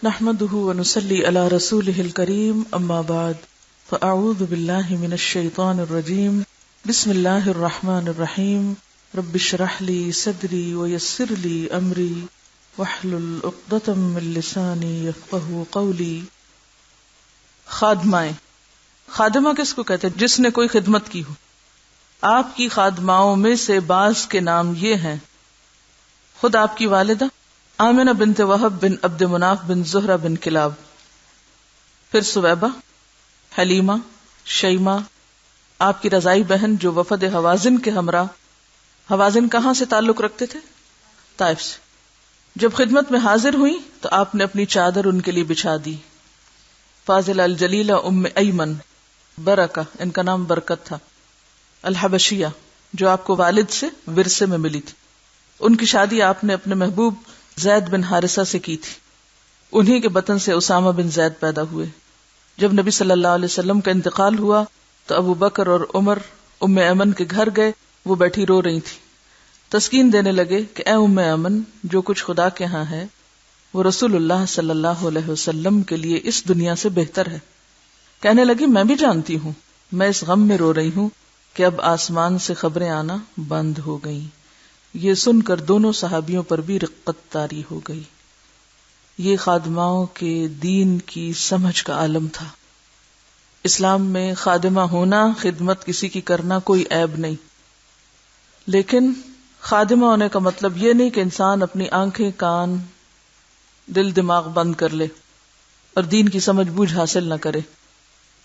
نحمده ونصلي على رسوله الكريم اما بعد فاعوذ بالله من الشيطان الرجيم بسم الله الرحمن الرحيم رب اشرح لي صدري ويسر لي امري واحلل عقدة من لساني يفقهوا قولي. خادمہ کس کو کہتے ہیں؟ جس نے کوئی خدمت کی ہو. آپ کی خادماؤں میں سے بعض کے نام یہ ہیں: خود آپ کی والدہ آمنہ بنت وہب بن عبد مناف بن زہرہ بن کلاب، پھر سویبہ، حلیمہ، شیمہ، آپ کی رضائی بہن جو وفد حوازن کے ہمراہ. حوازن کہاں سے تعلق رکھتے تھے؟ طائف سے. جب خدمت میں حاضر ہوئی تو آپ نے اپنی چادر ان کے لیے بچھا دی. فاضلہ الجلیلہ ام ایمن، برکہ ان کا نام برکت تھا، الحبشیہ جو آپ کو والد سے ورثے میں ملی تھی. ان کی شادی آپ نے اپنے محبوب زید بن حارثہ سے کی تھی. انہی کے بطن سے اسامہ بن زید پیدا ہوئے. جب نبی صلی اللہ علیہ وسلم کا انتقال ہوا تو ابو بکر اور عمر ام ایمن کے گھر گئے. وہ بیٹھی رو رہی تھی. تسکین دینے لگے کہ اے ام ایمن، جو کچھ خدا کے ہاں ہے وہ رسول اللہ صلی اللہ علیہ وسلم کے لیے اس دنیا سے بہتر ہے. کہنے لگی میں بھی جانتی ہوں، میں اس غم میں رو رہی ہوں کہ اب آسمان سے خبریں آنا بند ہو گئیں. یہ سن کر دونوں صحابیوں پر بھی رقت طاری ہو گئی. یہ خادماؤں کے دین کی سمجھ کا عالم تھا. اسلام میں خادمہ ہونا، خدمت کسی کی کرنا کوئی عیب نہیں، لیکن خادمہ ہونے کا مطلب یہ نہیں کہ انسان اپنی آنکھیں، کان، دل، دماغ بند کر لے اور دین کی سمجھ بوجھ حاصل نہ کرے،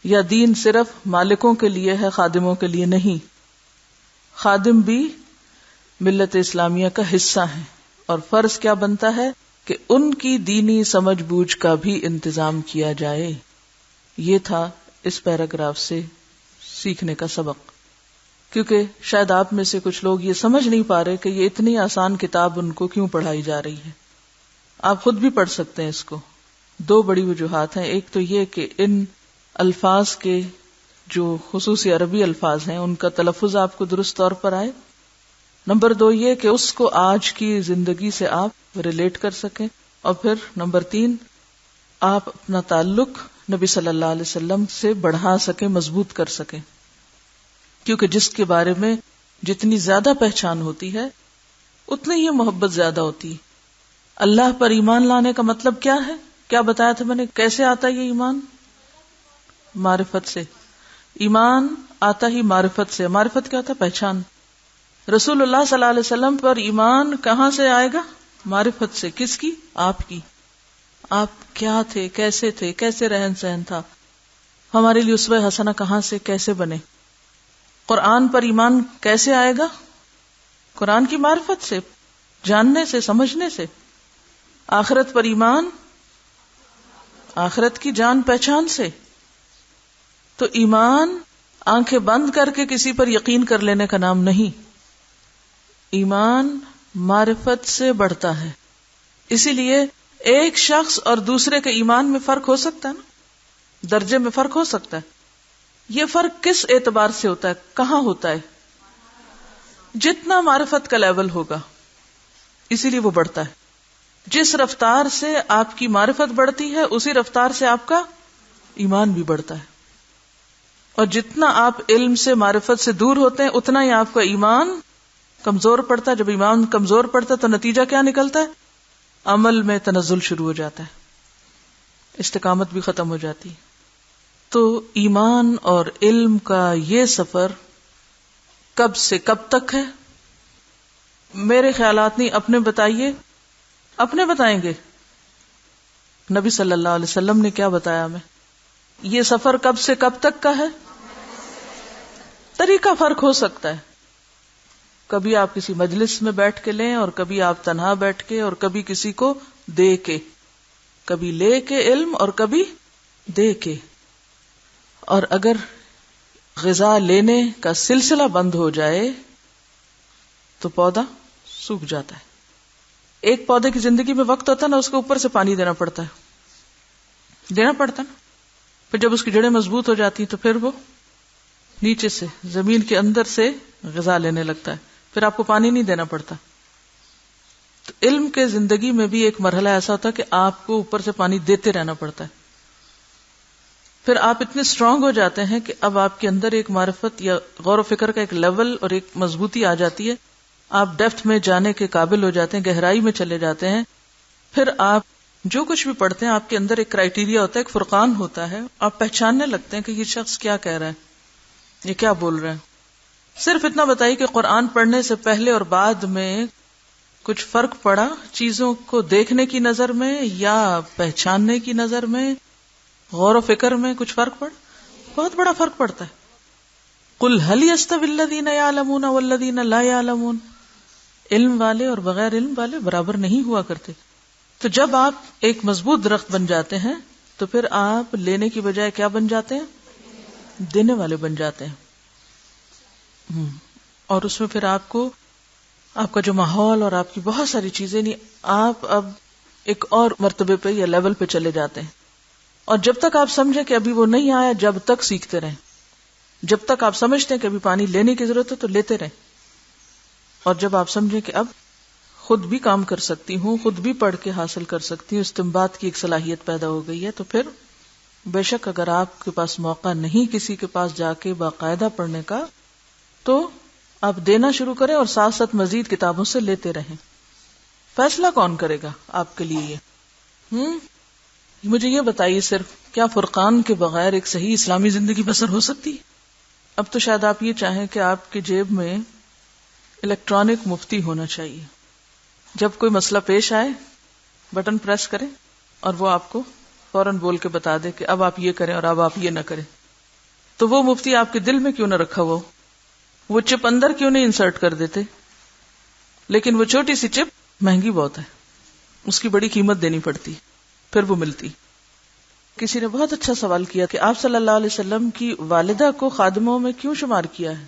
یا دین صرف مالکوں کے لیے ہے، خادموں کے لیے نہیں. خادم بھی ملت اسلامیہ کا حصہ ہیں، اور فرض کیا بنتا ہے کہ ان کی دینی سمجھ بوجھ کا بھی انتظام کیا جائے. یہ تھا اس پیراگراف سے سیکھنے کا سبق. کیونکہ شاید آپ میں سے کچھ لوگ یہ سمجھ نہیں پا رہے کہ یہ اتنی آسان کتاب ان کو کیوں پڑھائی جا رہی ہے. آپ خود بھی پڑھ سکتے ہیں اس کو. دو بڑی وجوہات ہیں. ایک تو یہ کہ ان الفاظ کے جو خصوصی عربی الفاظ ہیں ان کا تلفظ آپ کو درست طور پر آئے. نمبر دو یہ کہ اس کو آج کی زندگی سے آپ ریلیٹ کر سکیں. اور پھر نمبر تین، آپ اپنا تعلق نبی صلی اللہ علیہ وسلم سے بڑھا سکیں، مضبوط کر سکیں. کیونکہ جس کے بارے میں جتنی زیادہ پہچان ہوتی ہے اتنی ہی محبت زیادہ ہوتی ہے. اللہ پر ایمان لانے کا مطلب کیا ہے؟ کیا بتایا تھا میں نے؟ کیسے آتا ہے یہ ایمان؟ معرفت سے. ایمان آتا ہی معرفت سے. معرفت کیا ہوتا ہے؟ پہچان. رسول اللہ صلی اللہ علیہ وسلم پر ایمان کہاں سے آئے گا؟ معرفت سے. کس کی؟ آپ کی. آپ کیا تھے، کیسے تھے، کیسے رہن سہن تھا. ہمارے لیے اسوہ حسنہ کہاں سے کیسے بنے. قرآن پر ایمان کیسے آئے گا؟ قرآن کی معرفت سے، جاننے سے، سمجھنے سے. آخرت پر ایمان آخرت کی جان پہچان سے. تو ایمان آنکھیں بند کر کے کسی پر یقین کر لینے کا نام نہیں. ایمان معرفت سے بڑھتا ہے. اسی لیے ایک شخص اور دوسرے کے ایمان میں فرق ہو سکتا ہے نا، درجے میں فرق ہو سکتا ہے. یہ فرق کس اعتبار سے ہوتا ہے؟ کہاں ہوتا ہے؟ جتنا معرفت کا لیول ہوگا اسی لیے وہ بڑھتا ہے. جس رفتار سے آپ کی معرفت بڑھتی ہے اسی رفتار سے آپ کا ایمان بھی بڑھتا ہے. اور جتنا آپ علم سے، معرفت سے دور ہوتے ہیں اتنا ہی آپ کا ایمان کمزور پڑتا ہے. جب ایمان کمزور پڑتا ہے تو نتیجہ کیا نکلتا ہے؟ عمل میں تنزل شروع ہو جاتا ہے، استقامت بھی ختم ہو جاتی. تو ایمان اور علم کا یہ سفر کب سے کب تک ہے؟ میرے خیالات نہیں، اپنے بتائیے. اپنے بتائیں گے؟ نبی صلی اللہ علیہ وسلم نے کیا بتایا ہمیں؟ یہ سفر کب سے کب تک کا ہے؟ طریقہ فرق ہو سکتا ہے. کبھی آپ کسی مجلس میں بیٹھ کے لیں اور کبھی آپ تنہا بیٹھ کے اور کبھی کسی کو دے کے، کبھی لے کے علم اور کبھی دے کے. اور اگر غذا لینے کا سلسلہ بند ہو جائے تو پودا سوکھ جاتا ہے. ایک پودے کی زندگی میں وقت ہوتا ہے نا، اس کو اوپر سے پانی دینا پڑتا ہے نا. پھر جب اس کی جڑیں مضبوط ہو جاتی ہیں تو پھر وہ نیچے سے، زمین کے اندر سے غذا لینے لگتا ہے. پھر آپ کو پانی نہیں دینا پڑتا. تو علم کے زندگی میں بھی ایک مرحلہ ایسا ہوتا ہے کہ آپ کو اوپر سے پانی دیتے رہنا پڑتا ہے. پھر آپ اتنے اسٹرانگ ہو جاتے ہیں کہ اب آپ کے اندر ایک معرفت یا غور و فکر کا ایک لیول اور ایک مضبوطی آ جاتی ہے. آپ ڈیپتھ میں جانے کے قابل ہو جاتے ہیں, گہرائی میں چلے جاتے ہیں. پھر آپ جو کچھ بھی پڑھتے ہیں آپ کے اندر ایک کرائیٹیریا ہوتا ہے, ایک فرقان ہوتا ہے. آپ پہچاننے لگتے ہیں کہ یہ شخص کیا کہہ رہا ہے, یہ کیا بول رہے ہیں. صرف اتنا بتائیے کہ قرآن پڑھنے سے پہلے اور بعد میں کچھ فرق پڑا چیزوں کو دیکھنے کی نظر میں یا پہچاننے کی نظر میں, غور و فکر میں کچھ فرق پڑا؟ بہت بڑا فرق پڑتا ہے. قل هل يستوي الذين يعلمون والذين لا يعلمون, علم والے اور بغیر علم والے برابر نہیں ہوا کرتے. تو جب آپ ایک مضبوط درخت بن جاتے ہیں تو پھر آپ لینے کی بجائے کیا بن جاتے ہیں؟ دینے والے بن جاتے ہیں. اور اس میں پھر آپ کو آپ کا جو ماحول اور آپ کی بہت ساری چیزیں, نہیں, آپ اب ایک اور مرتبے پہ یا لیول پہ چلے جاتے ہیں. اور جب تک آپ سمجھیں کہ ابھی وہ نہیں آیا, جب تک سیکھتے رہیں. جب تک آپ سمجھتے ہیں کہ ابھی پانی لینے کی ضرورت ہے تو لیتے رہیں. اور جب آپ سمجھیں کہ اب خود بھی کام کر سکتی ہوں, خود بھی پڑھ کے حاصل کر سکتی ہوں, استنباط کی ایک صلاحیت پیدا ہو گئی ہے, تو پھر بے شک اگر آپ کے پاس موقع نہیں کسی کے پاس جا کے باقاعدہ پڑھنے کا, تو آپ دینا شروع کریں اور ساتھ ساتھ مزید کتابوں سے لیتے رہیں. فیصلہ کون کرے گا آپ کے لیے یہ؟ مجھے یہ بتائیے صرف, کیا فرقان کے بغیر ایک صحیح اسلامی زندگی بسر ہو سکتی ہے؟ اب تو شاید آپ یہ چاہیں کہ آپ کی جیب میں الیکٹرانک مفتی ہونا چاہیے. جب کوئی مسئلہ پیش آئے بٹن پریس کریں اور وہ آپ کو فوراً بول کے بتا دے کہ اب آپ یہ کریں اور اب آپ یہ نہ کریں. تو وہ مفتی آپ کے دل میں کیوں نہ رکھا ہوا, وہ چپ اندر کیوں نہیں انسرٹ کر دیتے؟ لیکن وہ چھوٹی سی چپ مہنگی بہت ہے, اس کی بڑی قیمت دینی پڑتی, پھر وہ ملتی. کسی نے بہت اچھا سوال کیا کہ آپ صلی اللہ علیہ وسلم کی والدہ کو خادموں میں کیوں شمار کیا ہے؟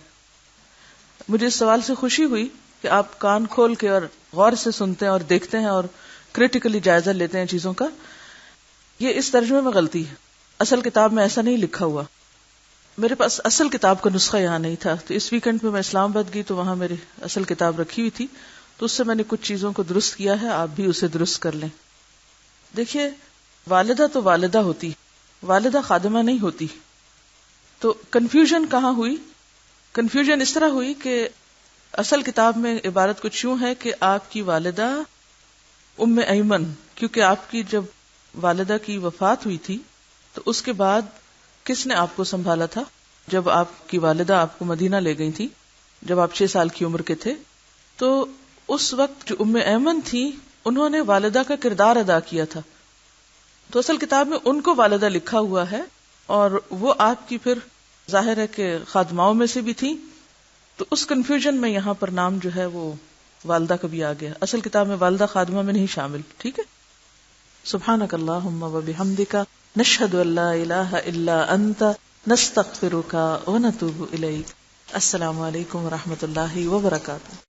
مجھے اس سوال سے خوشی ہوئی کہ آپ کان کھول کے اور غور سے سنتے ہیں اور دیکھتے ہیں اور کریٹیکلی جائزہ لیتے ہیں چیزوں کا. یہ اس ترجمے میں غلطی ہے, اصل کتاب میں ایسا نہیں لکھا ہوا. میرے پاس اصل کتاب کا نسخہ یہاں نہیں تھا, تو اس ویکنڈ پہ میں اسلام آباد گئی تو وہاں میری اصل کتاب رکھی ہوئی تھی, تو اس سے میں نے کچھ چیزوں کو درست کیا ہے, آپ بھی اسے درست کر لیں. دیکھیے, والدہ تو والدہ ہوتی, والدہ خادمہ نہیں ہوتی. تو کنفیوژن کہاں ہوئی؟ کنفیوژن اس طرح ہوئی کہ اصل کتاب میں عبارت کچھ یوں ہے کہ آپ کی والدہ ام ایمن, کیونکہ آپ کی جب والدہ کی وفات ہوئی تھی تو اس کے بعد کس نے آپ کو سنبھالا تھا؟ جب آپ کی والدہ آپ کو مدینہ لے گئی تھی, جب آپ 6 سال کی عمر کے تھے, تو اس وقت جو ام ایمن تھی انہوں نے والدہ کا کردار ادا کیا تھا. تو اصل کتاب میں ان کو والدہ لکھا ہوا ہے, اور وہ آپ کی پھر ظاہر ہے کہ خادماؤں میں سے بھی تھی. تو اس کنفیوژن میں یہاں پر نام جو ہے وہ والدہ کا بھی آ گیا. اصل کتاب میں والدہ خادمہ میں نہیں شامل. ٹھیک ہے. سبحانک اللہم و بحمدک, نشہد ان لا الہ الا انت, نستغفرک و نتوب الیک. السلام علیکم و رحمۃ اللہ وبرکاتہ.